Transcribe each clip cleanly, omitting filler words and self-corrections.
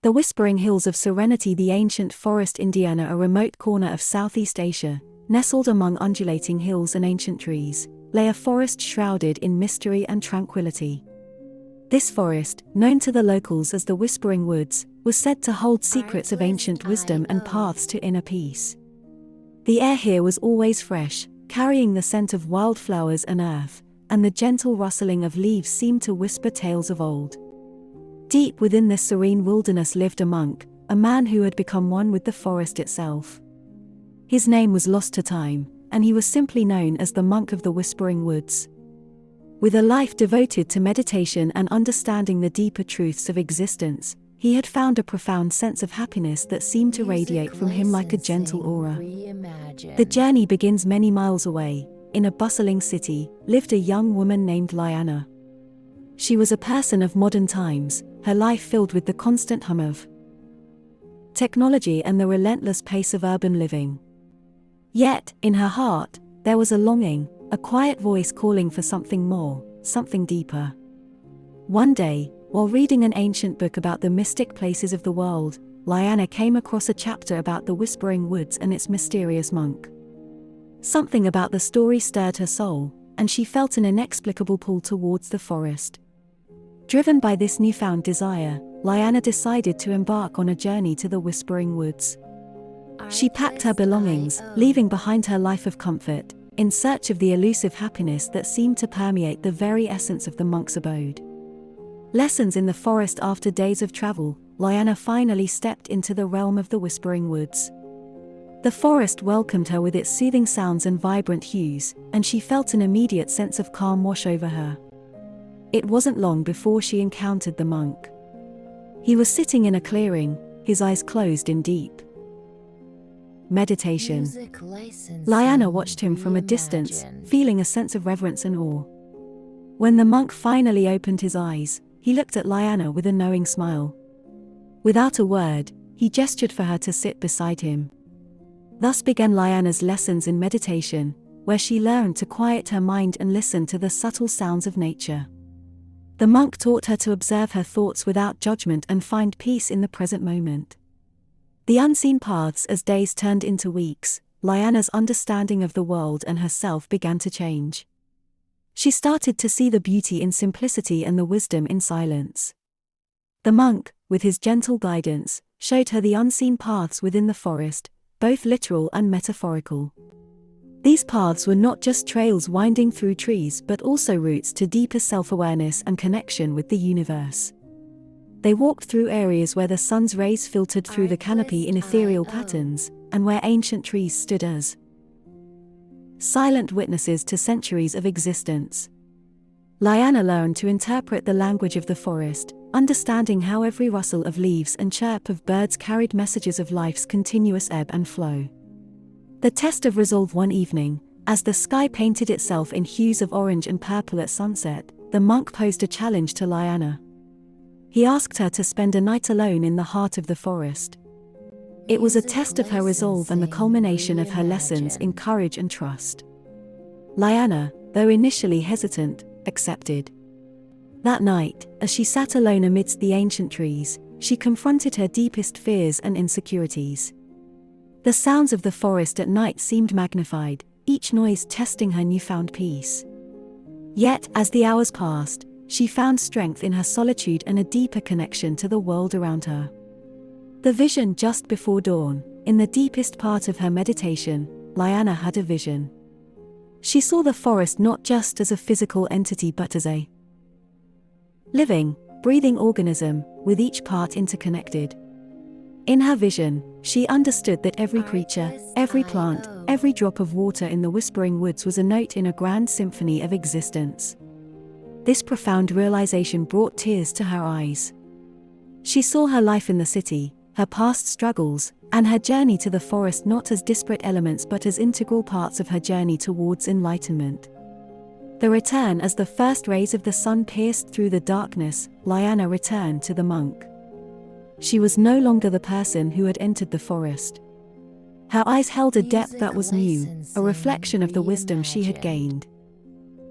The Whispering Hills of Serenity. The ancient forest Indiana, a remote corner of Southeast Asia, nestled among undulating hills and ancient trees, lay a forest shrouded in mystery and tranquility. This forest, known to the locals as the Whispering Woods, was said to hold secrets of ancient wisdom and paths to inner peace. The air here was always fresh, carrying the scent of wildflowers and earth, and the gentle rustling of leaves seemed to whisper tales of old. Deep within this serene wilderness lived a monk, a man who had become one with the forest itself. His name was lost to time, and he was simply known as the Monk of the Whispering Woods. With a life devoted to meditation and understanding the deeper truths of existence, he had found a profound sense of happiness that seemed to radiate from him like a gentle aura. The journey begins many miles away. In a bustling city, lived a young woman named Liyana. She was a person of modern times, her life filled with the constant hum of technology and the relentless pace of urban living. Yet, in her heart, there was a longing, a quiet voice calling for something more, something deeper. One day, while reading an ancient book about the mystic places of the world, Liyana came across a chapter about the Whispering Woods and its mysterious monk. Something about the story stirred her soul, and she felt an inexplicable pull towards the forest. Driven by this newfound desire, Liyana decided to embark on a journey to the Whispering Woods. She packed her belongings, leaving behind her life of comfort, in search of the elusive happiness that seemed to permeate the very essence of the monk's abode. Lessons in the forest. After days of travel, Liyana finally stepped into the realm of the Whispering Woods. The forest welcomed her with its soothing sounds and vibrant hues, and she felt an immediate sense of calm wash over her. It wasn't long before she encountered the monk. He was sitting in a clearing, his eyes closed in deep meditation. Liyana watched him from a distance, feeling a sense of reverence and awe. When the monk finally opened his eyes, he looked at Liyana with a knowing smile. Without a word, he gestured for her to sit beside him. Thus began Liyana's lessons in meditation, where she learned to quiet her mind and listen to the subtle sounds of nature. The monk taught her to observe her thoughts without judgment and find peace in the present moment. The unseen paths. As days turned into weeks, Liyana's understanding of the world and herself began to change. She started to see the beauty in simplicity and the wisdom in silence. The monk, with his gentle guidance, showed her the unseen paths within the forest, both literal and metaphorical. These paths were not just trails winding through trees but also routes to deeper self-awareness and connection with the universe. They walked through areas where the sun's rays filtered through the canopy in ethereal patterns, and where ancient trees stood as silent witnesses to centuries of existence. Liyana learned to interpret the language of the forest, understanding how every rustle of leaves and chirp of birds carried messages of life's continuous ebb and flow. The test of resolve. One evening, as the sky painted itself in hues of orange and purple at sunset, the monk posed a challenge to Liyana. He asked her to spend a night alone in the heart of the forest. It was a test of her resolve and the culmination of her lessons in courage and trust. Liyana, though initially hesitant, accepted. That night, as she sat alone amidst the ancient trees, she confronted her deepest fears and insecurities. The sounds of the forest at night seemed magnified, each noise testing her newfound peace. Yet, as the hours passed, she found strength in her solitude and a deeper connection to the world around her. The vision. Just before dawn, in the deepest part of her meditation, Liyana had a vision. She saw the forest not just as a physical entity but as a living, breathing organism, with each part interconnected. In her vision, she understood that every creature, every plant, every drop of water in the Whispering Woods was a note in a grand symphony of existence. This profound realization brought tears to her eyes. She saw her life in the city, her past struggles, and her journey to the forest not as disparate elements but as integral parts of her journey towards enlightenment. The return. As the first rays of the sun pierced through the darkness, Liyana returned to the monk. She was no longer the person who had entered the forest. Her eyes held a depth that was new, a reflection of the wisdom she had gained.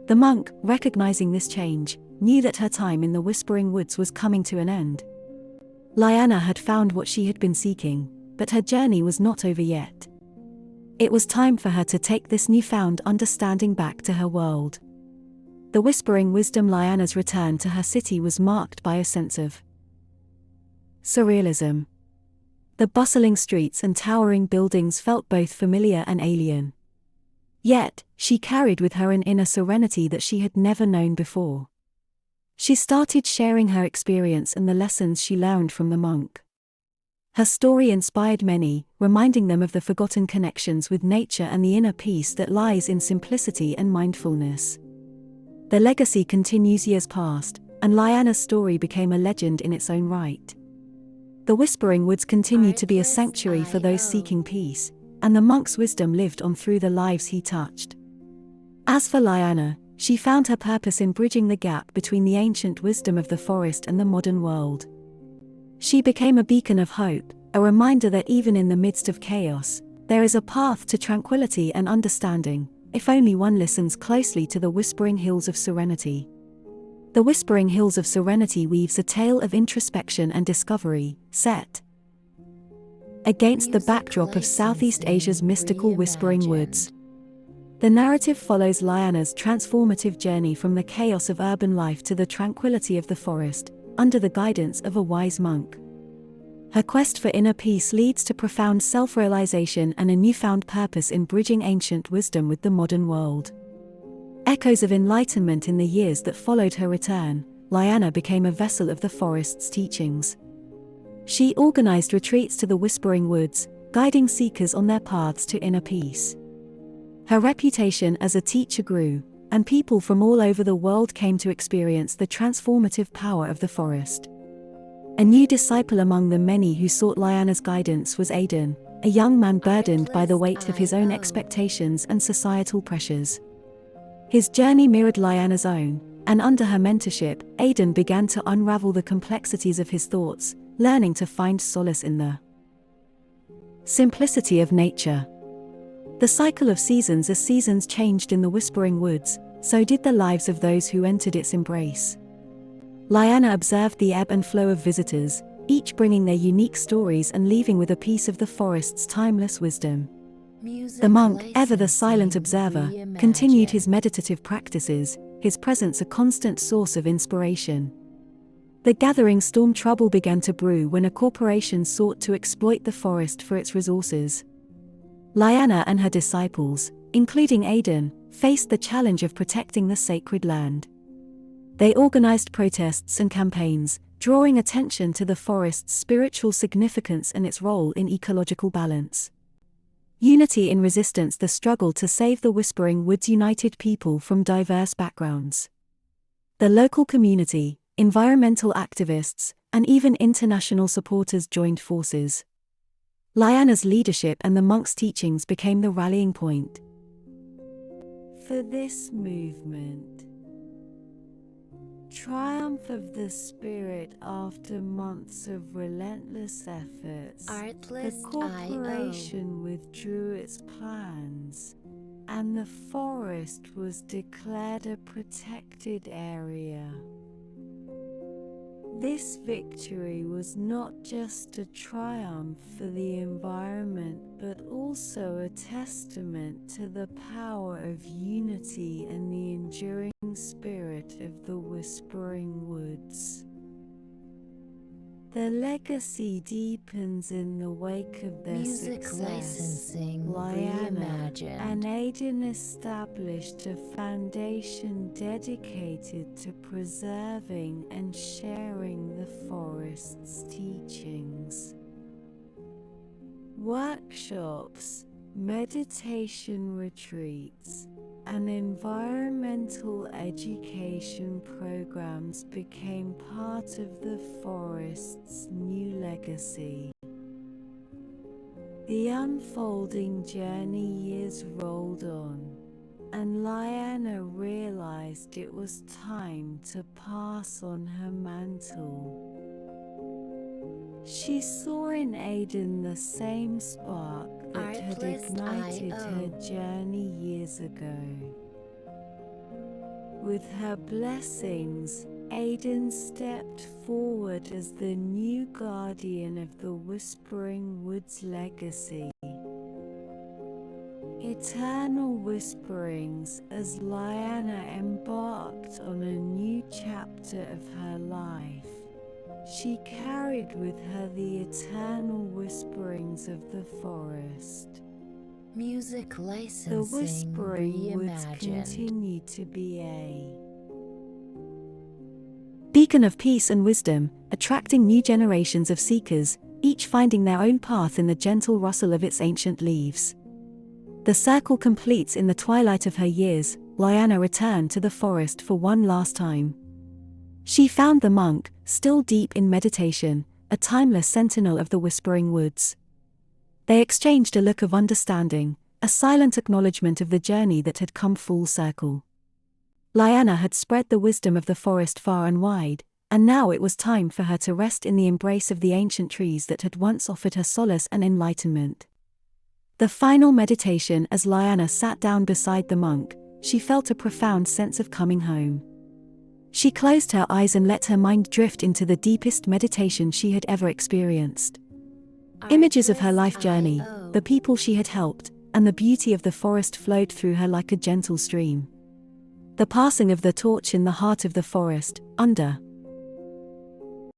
The monk, recognizing this change, knew that her time in the Whispering Woods was coming to an end. Liyana had found what she had been seeking, but her journey was not over yet. It was time for her to take this newfound understanding back to her world. The whispering wisdom. Liyana's return to her city was marked by a sense of surrealism. The bustling streets and towering buildings felt both familiar and alien. Yet, she carried with her an inner serenity that she had never known before. She started sharing her experience and the lessons she learned from the monk. Her story inspired many, reminding them of the forgotten connections with nature and the inner peace that lies in simplicity and mindfulness. The legacy continues years past, and Liyana's story became a legend in its own right. The Whispering Woods continued to be a sanctuary for those seeking peace, and the monk's wisdom lived on through the lives he touched. As for Liyana, she found her purpose in bridging the gap between the ancient wisdom of the forest and the modern world. She became a beacon of hope, a reminder that even in the midst of chaos, there is a path to tranquility and understanding, if only one listens closely to the Whispering Hills of Serenity. The Whispering Hills of Serenity weaves a tale of introspection and discovery, set against the backdrop of Southeast Asia's mystical Whispering Woods. The narrative follows Liyana's transformative journey from the chaos of urban life to the tranquility of the forest, under the guidance of a wise monk. Her quest for inner peace leads to profound self-realization and a newfound purpose in bridging ancient wisdom with the modern world. Echoes of enlightenment. In the years that followed her return, Liyana became a vessel of the forest's teachings. She organized retreats to the Whispering Woods, guiding seekers on their paths to inner peace. Her reputation as a teacher grew, and people from all over the world came to experience the transformative power of the forest. A new disciple among the many who sought Liyana's guidance was Aiden, a young man burdened by the weight of his own expectations and societal pressures. His journey mirrored Liyana's own, and under her mentorship, Aiden began to unravel the complexities of his thoughts, learning to find solace in the simplicity of nature. The cycle of seasons. As seasons changed in the Whispering Woods, so did the lives of those who entered its embrace. Liyana observed the ebb and flow of visitors, each bringing their unique stories and leaving with a piece of the forest's timeless wisdom. The monk, ever the silent observer, continued his meditative practices, his presence a constant source of inspiration. The gathering storm. Trouble began to brew when a corporation sought to exploit the forest for its resources. Liyana and her disciples, including Aiden, faced the challenge of protecting the sacred land. They organized protests and campaigns, drawing attention to the forest's spiritual significance and its role in ecological balance. Unity in resistance. The struggle to save the Whispering Woods united people from diverse backgrounds. The local community, environmental activists, and even international supporters joined forces. Liyana's leadership and the monk's teachings became the rallying point for this movement. Triumph of the spirit. After months of relentless efforts, the corporation withdrew its plans, and the forest was declared a protected area. This victory was not just a triumph for the environment but also a testament to the power of unity and the enduring spirit of the Whispering Woods. The legacy deepens in the wake of their success. Liyana and Aiden established a foundation dedicated to preserving and sharing the forest's teachings. Workshops, meditation retreats, and environmental education programs became part of the forest's new legacy. The unfolding journey. Years rolled on, and Liyana realized it was time to pass on her mantle. She saw in Aiden the same spark that had ignited her journey years ago. With her blessings, Aiden stepped forward as the new guardian of the Whispering Woods legacy. Eternal whisperings as Liyana embarked on a new chapter of her life. She carried with her the eternal whisperings of the forest. Music licensing The Whispering Woods reimagined. continued to be a beacon of peace and wisdom, attracting new generations of seekers, each finding their own path in the gentle rustle of its ancient leaves. The circle completes in the twilight of her years. Liyana returned to the forest for one last time. She found the monk, still deep in meditation, a timeless sentinel of the Whispering Woods. They exchanged a look of understanding, a silent acknowledgement of the journey that had come full circle. Liyana had spread the wisdom of the forest far and wide, and now it was time for her to rest in the embrace of the ancient trees that had once offered her solace and enlightenment. The final meditation. As Liyana sat down beside the monk, she felt a profound sense of coming home. She closed her eyes and let her mind drift into the deepest meditation she had ever experienced. Images of her life journey, the people she had helped, and the beauty of the forest flowed through her like a gentle stream. The passing of the torch in the heart of the forest, under